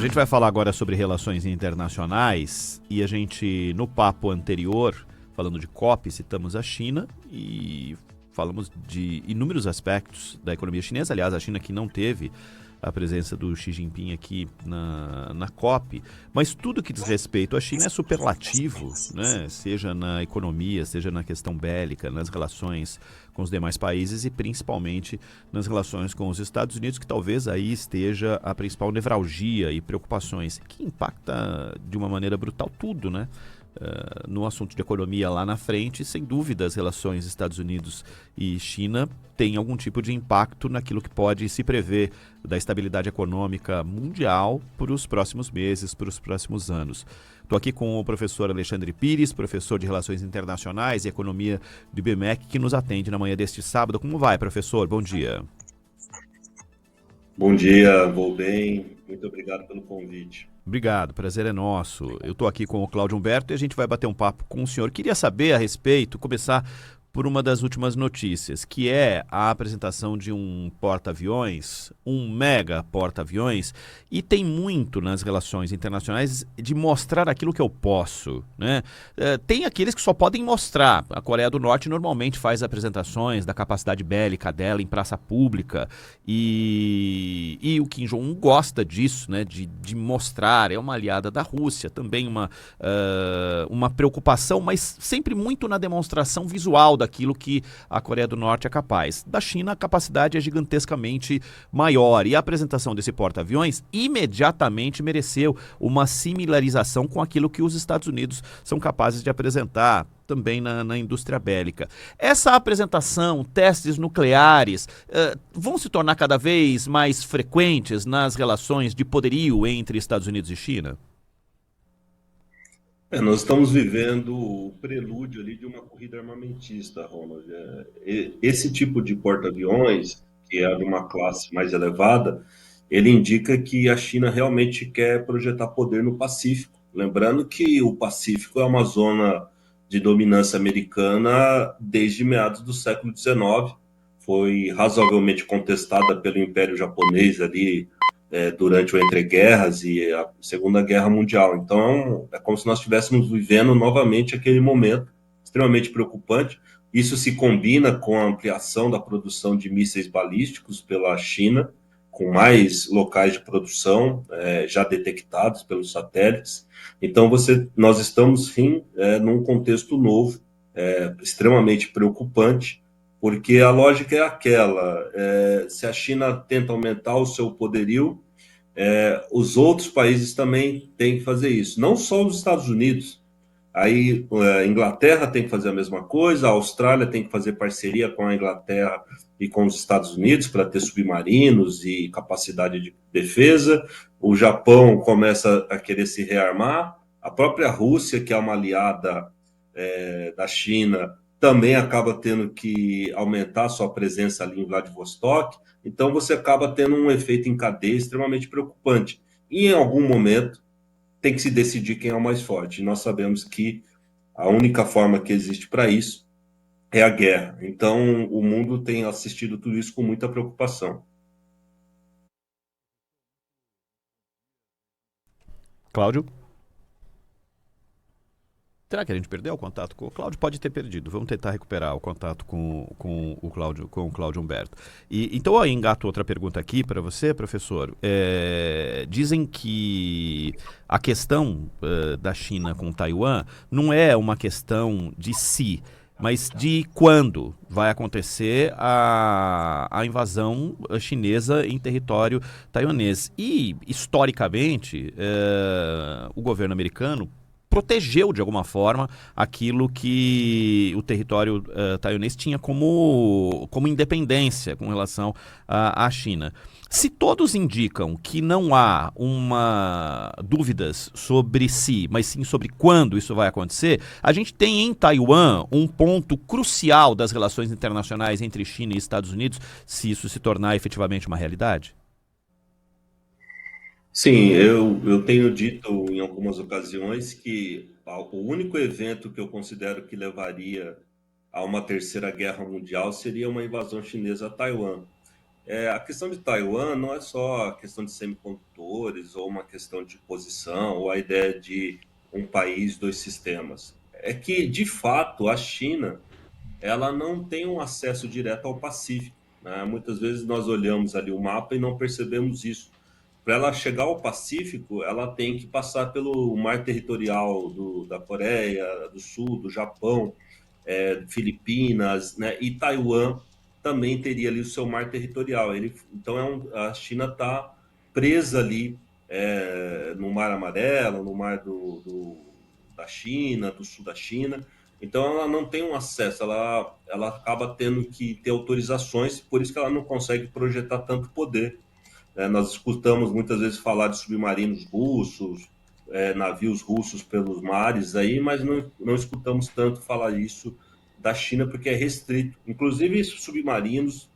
gente vai falar agora sobre relações internacionais e a gente, no papo anterior, falando de COP, citamos a China e falamos de inúmeros aspectos da economia chinesa. Aliás, a China que não teve a presença do Xi Jinping aqui na COP, mas tudo que diz respeito à China é superlativo, né? Seja na economia, seja na questão bélica, nas relações com os demais países e principalmente nas relações com os Estados Unidos, que talvez aí esteja a principal nevralgia e preocupações, que impacta de uma maneira brutal tudo, né? No assunto de economia lá na frente, sem dúvida as relações Estados Unidos e China têm algum tipo de impacto naquilo que pode se prever da estabilidade econômica mundial para os próximos meses, para os próximos anos. Estou aqui com o professor Alexandre Pires, professor de Relações Internacionais e Economia do IBMEC, que nos atende na manhã deste sábado. Como vai, professor? Bom dia. Bom dia, vou bem. Muito obrigado pelo convite. Obrigado, prazer é nosso. Eu estou aqui com o Cláudio Humberto e a gente vai bater um papo com o senhor. Queria saber a respeito, começar por uma das últimas notícias, que é a apresentação de um porta-aviões, um mega porta-aviões, e tem muito nas relações internacionais de mostrar aquilo que eu posso, né? Tem aqueles que só podem mostrar. A Coreia do Norte normalmente faz apresentações da capacidade bélica dela em praça pública e o Kim Jong-un gosta disso, né? De mostrar, é uma aliada da Rússia, também uma preocupação, mas sempre muito na demonstração visual daquilo que a Coreia do Norte é capaz. Da China, a capacidade é gigantescamente maior e a apresentação desse porta-aviões imediatamente mereceu uma similarização com aquilo que os Estados Unidos são capazes de apresentar também na indústria bélica. Essa apresentação, testes nucleares, vão se tornar cada vez mais frequentes nas relações de poderio entre Estados Unidos e China? Nós estamos vivendo o prelúdio ali de uma corrida armamentista, Ronald. Esse tipo de porta-aviões, que é de uma classe mais elevada, ele indica que a China realmente quer projetar poder no Pacífico. Lembrando que o Pacífico é uma zona de dominância americana desde meados do século XIX, foi razoavelmente contestada pelo Império Japonês ali durante o entreguerras e a Segunda Guerra Mundial. Então, é como se nós estivéssemos vivendo novamente aquele momento extremamente preocupante. Isso se combina com a ampliação da produção de mísseis balísticos pela China, com mais locais de produção já detectados pelos satélites. Então, nós estamos, sim, num contexto novo, extremamente preocupante, porque a lógica é aquela: se a China tenta aumentar o seu poderio, os outros países também têm que fazer isso, não só os Estados Unidos. Aí a Inglaterra tem que fazer a mesma coisa, a Austrália tem que fazer parceria com a Inglaterra e com os Estados Unidos para ter submarinos e capacidade de defesa. O Japão começa a querer se rearmar. A própria Rússia, que é uma aliada da China, também acaba tendo que aumentar sua presença ali em Vladivostok. Então você acaba tendo um efeito em cadeia extremamente preocupante. E em algum momento tem que se decidir quem é o mais forte. E nós sabemos que a única forma que existe para isso é a guerra. Então o mundo tem assistido tudo isso com muita preocupação. Cláudio? Será que a gente perdeu o contato com o Cláudio? Pode ter perdido. Vamos tentar recuperar o contato com o Cláudio Humberto. Então, eu engato outra pergunta aqui para você, professor. Dizem que a questão da China com Taiwan não é uma questão de si, mas de quando vai acontecer a invasão chinesa em território taiwanês. E, historicamente, o governo americano protegeu de alguma forma aquilo que o território taiwanês tinha como independência com relação à China. Se todos indicam que não há dúvidas sobre si, mas sim sobre quando isso vai acontecer, a gente tem em Taiwan um ponto crucial das relações internacionais entre China e Estados Unidos, se isso se tornar efetivamente uma realidade? Sim, eu tenho dito em algumas ocasiões que o único evento que eu considero que levaria a uma terceira guerra mundial seria uma invasão chinesa a Taiwan. A questão de Taiwan não é só a questão de semicondutores ou uma questão de posição ou a ideia de um país, dois sistemas. É que, de fato, a China ela não tem um acesso direto ao Pacífico, né? Muitas vezes nós olhamos ali o mapa e não percebemos isso. Para ela chegar ao Pacífico, ela tem que passar pelo mar territorial da Coreia do Sul, do Japão, Filipinas, né? E Taiwan também teria ali o seu mar territorial. Então a China está presa ali no Mar Amarelo, no mar da China, do sul da China. Então ela não tem um acesso, ela acaba tendo que ter autorizações, por isso que ela não consegue projetar tanto poder. Nós escutamos muitas vezes falar de submarinos russos, navios russos pelos mares aí, mas não escutamos tanto falar isso da China porque é restrito. Inclusive, esses submarinos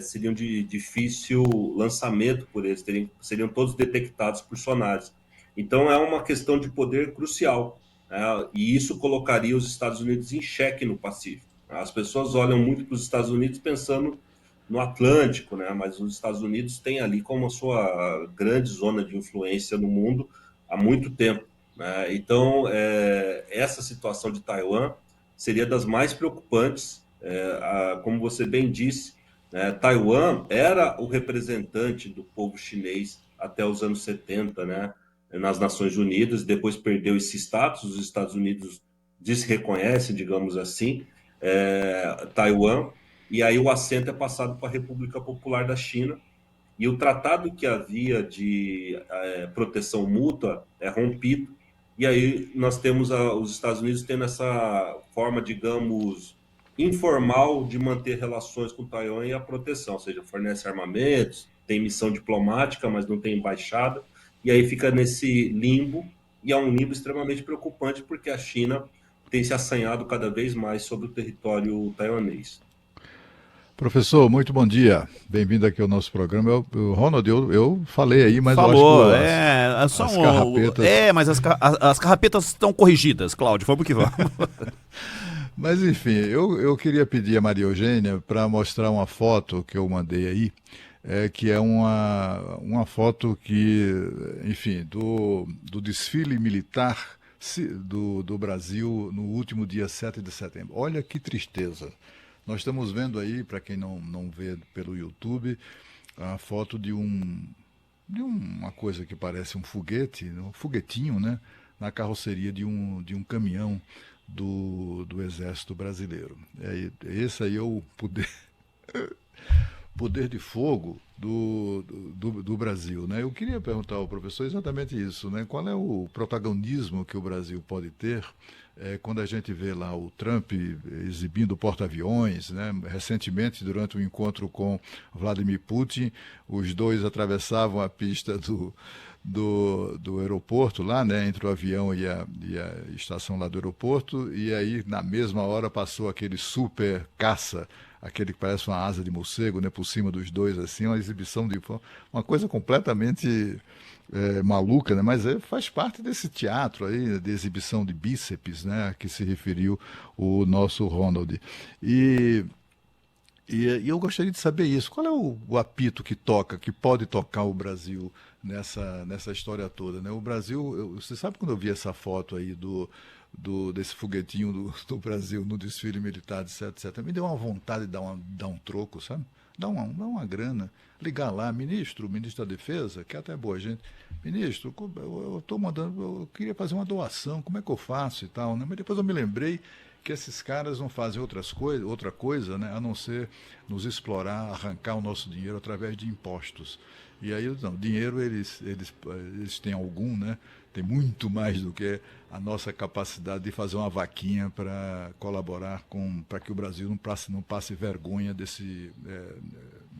seriam de difícil lançamento por eles, seriam todos detectados por sonares. Então, é uma questão de poder crucial, né? E isso colocaria os Estados Unidos em xeque no Pacífico. As pessoas olham muito para os Estados Unidos pensando no Atlântico, né? Mas os Estados Unidos têm ali como a sua grande zona de influência no mundo há muito tempo, né? Então, essa situação de Taiwan seria das mais preocupantes, como você bem disse, né? Taiwan era o representante do povo chinês até os anos 70, né? Nas Nações Unidas, depois perdeu esse status, os Estados Unidos desreconhecem, digamos assim, Taiwan, e aí o assento é passado para a República Popular da China, e o tratado que havia de proteção mútua é rompido, e aí nós temos os Estados Unidos tendo essa forma, digamos, informal de manter relações com Taiwan e a proteção, ou seja, fornece armamentos, tem missão diplomática, mas não tem embaixada, e aí fica nesse limbo, e é um limbo extremamente preocupante, porque a China tem se assanhado cada vez mais sobre o território taiwanês. Professor, muito bom dia. Bem-vindo aqui ao nosso programa. Ronald, eu falei aí, mas eu acho que Falou, as carrapetas. mas as carrapetas estão corrigidas, Cláudio, vamos que vamos. Mas enfim, eu queria pedir a Maria Eugênia para mostrar uma foto que eu mandei aí, que é uma foto que, enfim, do desfile militar do Brasil no último dia 7 de setembro. Olha que tristeza. Nós estamos vendo aí, para quem não vê pelo YouTube, a foto de uma coisa que parece um foguete, um foguetinho, né? Na carroceria de um caminhão do Exército Brasileiro. Esse aí é o poder de fogo do Brasil. Né? Eu queria perguntar ao professor exatamente isso, né? Qual é o protagonismo que o Brasil pode ter quando a gente vê lá o Trump exibindo porta-aviões, né? Recentemente, durante um encontro com Vladimir Putin, os dois atravessavam a pista do aeroporto lá, né, entre o avião e a estação lá do aeroporto, e aí na mesma hora passou aquele super caça, aquele que parece uma asa de morcego, né, por cima dos dois, assim, uma exibição de uma coisa completamente maluca, né, mas faz parte desse teatro aí, de exibição de bíceps, né, a que se referiu o nosso Ronald. E e eu gostaria de saber isso. Qual é o apito que toca, que pode tocar o Brasil nessa história toda, né? O Brasil, você sabe quando eu vi essa foto aí desse foguetinho do Brasil no desfile militar de 7 de setembro, me deu uma vontade de dar um troco, sabe? Dar uma grana, ligar lá, ministro da Defesa, que é até boa gente, ministro, eu estou mandando, eu queria fazer uma doação, como é que eu faço e tal, né? Mas depois eu me lembrei que esses caras não fazem outra coisa, né, a não ser nos explorar, arrancar o nosso dinheiro através de impostos. E aí, não, dinheiro eles têm algum, né? Tem muito mais do que a nossa capacidade de fazer uma vaquinha para colaborar para que o Brasil não passe vergonha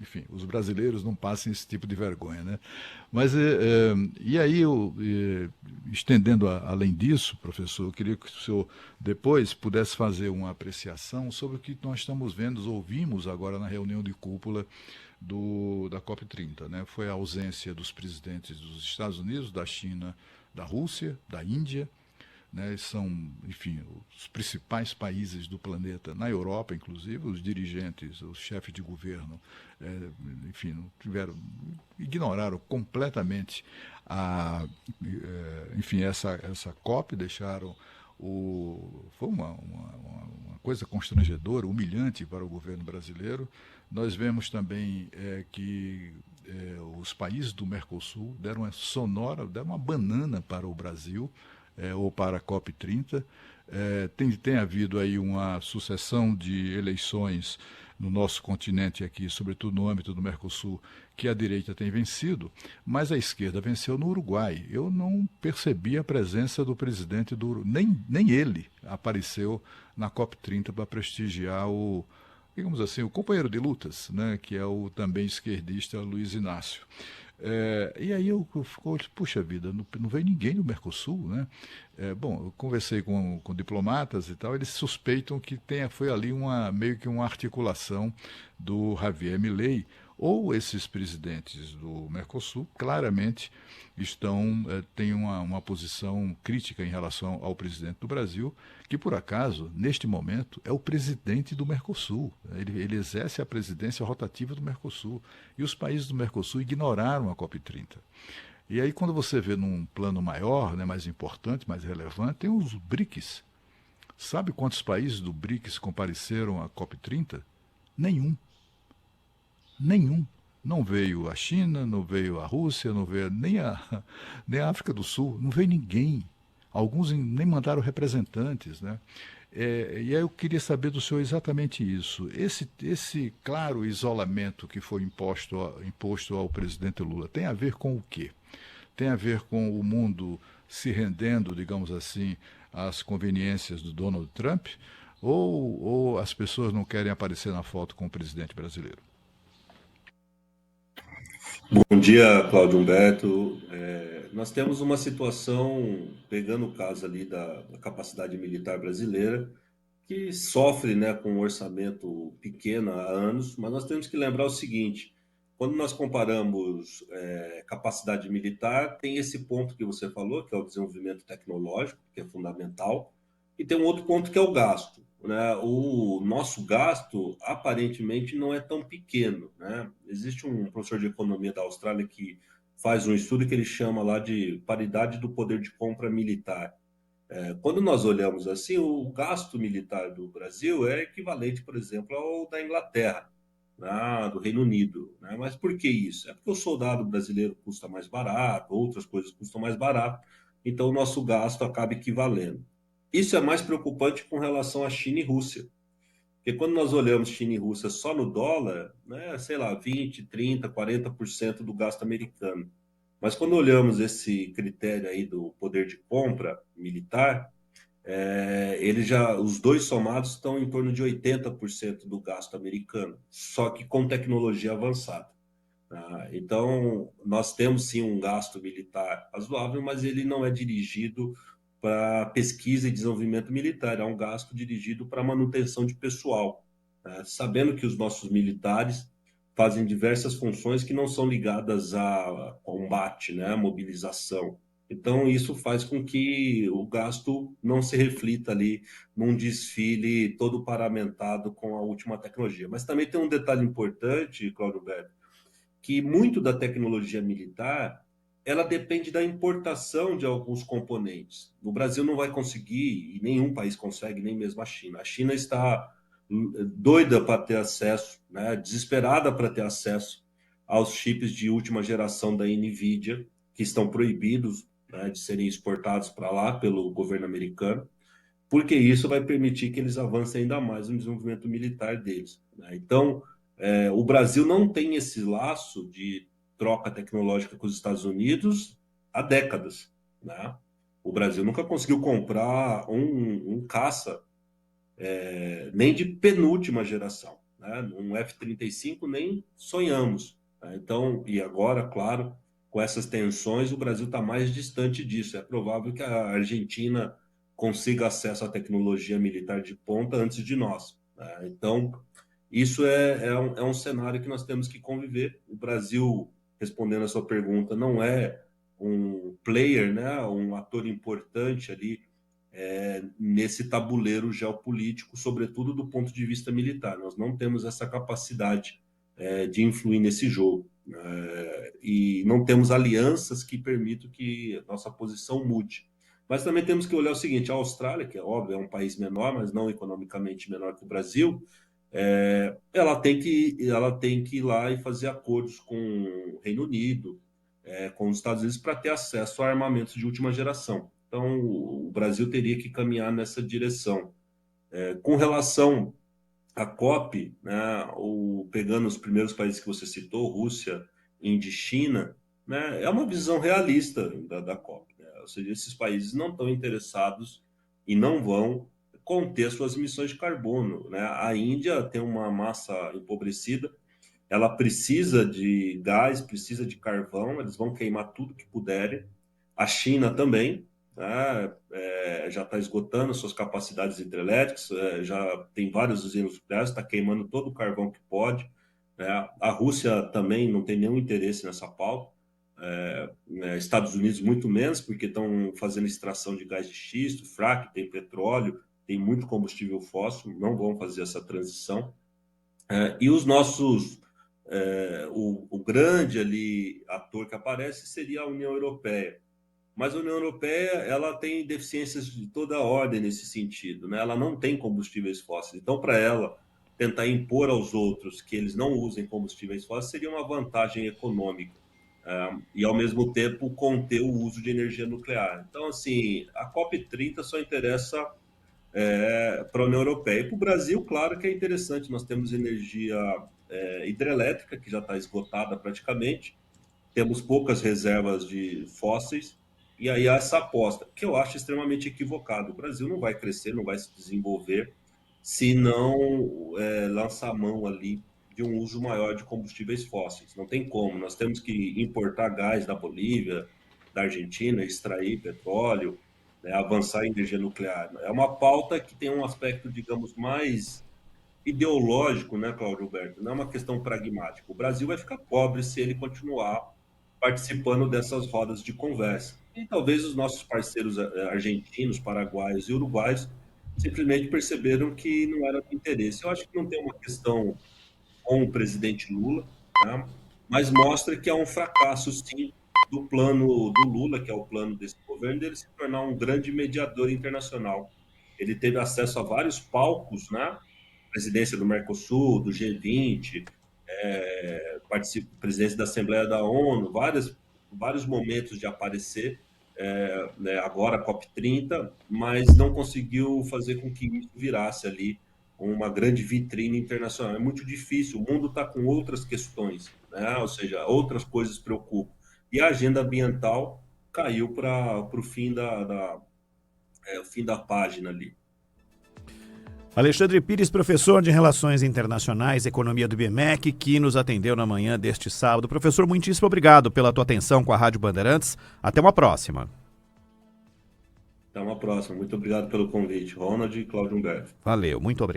enfim, os brasileiros não passem esse tipo de vergonha, né? Mas e aí estendendo além disso, professor, eu queria que o senhor depois pudesse fazer uma apreciação sobre o que nós estamos vendo, ouvimos agora na reunião de cúpula da COP30, né? Foi a ausência dos presidentes dos Estados Unidos, da China, da Rússia, da Índia, né? São, enfim, os principais países do planeta, na Europa, inclusive, os dirigentes, os chefes de governo, enfim, não tiveram, ignoraram completamente enfim, essa COP, deixaram foi uma coisa constrangedora, humilhante para o governo brasileiro. Nós vemos também que os países do Mercosul deram uma banana para o Brasil, ou para a COP30. Tem havido aí uma sucessão de eleições no nosso continente aqui, sobretudo no âmbito do Mercosul, que a direita tem vencido, mas a esquerda venceu no Uruguai. Eu não percebi a presença do presidente do Uruguai, nem ele apareceu na COP30 para prestigiar digamos assim, o companheiro de lutas, né, que é o também esquerdista Luiz Inácio. E aí eu fico, puxa vida, não veio ninguém do Mercosul, né? Bom, eu conversei com diplomatas e tal, eles suspeitam que foi ali meio que uma articulação do Javier Milei, ou esses presidentes do Mercosul claramente têm uma posição crítica em relação ao presidente do Brasil, que por acaso, neste momento, é o presidente do Mercosul. Ele exerce a presidência rotativa do Mercosul. E os países do Mercosul ignoraram a COP30. E aí, quando você vê num plano maior, né, mais importante, mais relevante, tem os BRICS. Sabe quantos países do BRICS compareceram à COP30? Nenhum. Nenhum. Não veio a China, não veio a Rússia, não veio nem a África do Sul, não veio ninguém. Alguns nem mandaram representantes, né? E aí eu queria saber do senhor exatamente isso. Esse claro isolamento que foi imposto ao presidente Lula tem a ver com o quê? Tem a ver com o mundo se rendendo, digamos assim, às conveniências do Donald Trump? Ou as pessoas não querem aparecer na foto com o presidente brasileiro? Bom dia, Cláudio Humberto. Nós temos uma situação, pegando o caso ali da capacidade militar brasileira, que sofre, né, com um orçamento pequeno há anos, mas nós temos que lembrar o seguinte: quando nós comparamos capacidade militar, tem esse ponto que você falou, que é o desenvolvimento tecnológico, que é fundamental, e tem um outro ponto que é o gasto, né? O nosso gasto aparentemente não é tão pequeno, né? Existe um professor de economia da Austrália que faz um estudo que ele chama lá de paridade do poder de compra militar. Quando nós olhamos assim, o gasto militar do Brasil é equivalente, por exemplo, ao da Inglaterra, né, do Reino Unido, né? Mas por que isso? É porque o soldado brasileiro custa mais barato, outras coisas custam mais barato, então o nosso gasto acaba equivalendo. Isso é mais preocupante com relação à China e Rússia, porque quando nós olhamos China e Rússia só no dólar, né, sei lá, 20, 30, 40% do gasto americano. Mas quando olhamos esse critério aí do poder de compra militar, os dois somados estão em torno de 80% do gasto americano, só que com tecnologia avançada. Tá? Então, nós temos sim um gasto militar razoável, mas ele não é dirigido para pesquisa e desenvolvimento militar, é um gasto dirigido para manutenção de pessoal, né? Sabendo que os nossos militares fazem diversas funções que não são ligadas a combate, né, a mobilização. Então, isso faz com que o gasto não se reflita ali num desfile todo paramentado com a última tecnologia. Mas também tem um detalhe importante, Claudio Berto, que muito da tecnologia militar ela depende da importação de alguns componentes. O Brasil não vai conseguir, e nenhum país consegue, nem mesmo a China. A China está doida para ter acesso, né, desesperada para ter acesso aos chips de última geração da NVIDIA, que estão proibidos, né, de serem exportados para lá pelo governo americano, porque isso vai permitir que eles avancem ainda mais no desenvolvimento militar deles, né? Então, o Brasil não tem esse laço de troca tecnológica com os Estados Unidos há décadas, né? O Brasil nunca conseguiu comprar um caça, nem de penúltima geração, né? Um F-35 nem sonhamos, né? Então, e agora, claro, com essas tensões, o Brasil está mais distante disso. É provável que a Argentina consiga acesso à tecnologia militar de ponta antes de nós, né? Então, isso é um cenário que nós temos que conviver. O Brasil, respondendo a sua pergunta, não é um player, né? Um ator importante ali nesse tabuleiro geopolítico, sobretudo do ponto de vista militar. Nós não temos essa capacidade de influir nesse jogo. E não temos alianças que permitam que nossa posição mude. Mas também temos que olhar o seguinte: a Austrália, que é óbvio, é um país menor, mas não economicamente menor que o Brasil, ela tem que ir lá e fazer acordos com o Reino Unido, com os Estados Unidos, para ter acesso a armamentos de última geração. Então, o Brasil teria que caminhar nessa direção. Com relação à COP, né, pegando os primeiros países que você citou, Rússia, Índia e China, né, é uma visão realista da COP. Né? Ou seja, esses países não estão interessados e não vão conter suas emissões de carbono. Né? A Índia tem uma massa empobrecida, ela precisa de gás, precisa de carvão, eles vão queimar tudo que puderem. A China também, né, já está esgotando suas capacidades hidrelétricas, já tem várias usinas nucleares, está queimando todo o carvão que pode. Né? A Rússia também não tem nenhum interesse nessa pauta. Estados Unidos muito menos, porque estão fazendo extração de gás de xisto, frac, tem petróleo, tem muito combustível fóssil, não vão fazer essa transição. E os nossos o grande ali ator que aparece seria a União Europeia. Mas a União Europeia ela tem deficiências de toda a ordem nesse sentido, né? Ela não tem combustíveis fósseis. Então, para ela tentar impor aos outros que eles não usem combustíveis fósseis seria uma vantagem econômica. E, ao mesmo tempo, conter o uso de energia nuclear. Então, assim, a COP30 só interessa para a União Europeia. E para o Brasil, claro que é interessante. Nós temos energia hidrelétrica, que já está esgotada praticamente, temos poucas reservas de fósseis, e aí há essa aposta, que eu acho extremamente equivocada. O Brasil não vai crescer, não vai se desenvolver, se não lançar a mão ali de um uso maior de combustíveis fósseis. Não tem como. Nós temos que importar gás da Bolívia, da Argentina, extrair petróleo, né, avançar em energia nuclear. É uma pauta que tem um aspecto, digamos, mais ideológico, né, Cláudio Alberto? Não é uma questão pragmática. O Brasil vai ficar pobre se ele continuar participando dessas rodas de conversa. E talvez os nossos parceiros argentinos, paraguaios e uruguaios simplesmente perceberam que não era de interesse. Eu acho que não tem uma questão com o presidente Lula, né? Mas mostra que é um fracasso, sim, do plano do Lula, que é o plano desse governo, dele se tornar um grande mediador internacional. Ele teve acesso a vários palcos, né? Presidência do Mercosul, do G20, presidência da Assembleia da ONU, vários momentos de aparecer, né, agora a COP30, mas não conseguiu fazer com que isso virasse ali uma grande vitrine internacional. É muito difícil, o mundo está com outras questões, né? Ou seja, outras coisas preocupam. E a agenda ambiental caiu para o fim o fim da página ali. Alexandre Pires, professor de Relações Internacionais e Economia do IBMEC, que nos atendeu na manhã deste sábado. Professor, muitíssimo obrigado pela tua atenção com a Rádio Bandeirantes. Até uma próxima. Até uma próxima. Muito obrigado pelo convite. Ronald e Cláudio Humberto. Valeu, muito obrigado.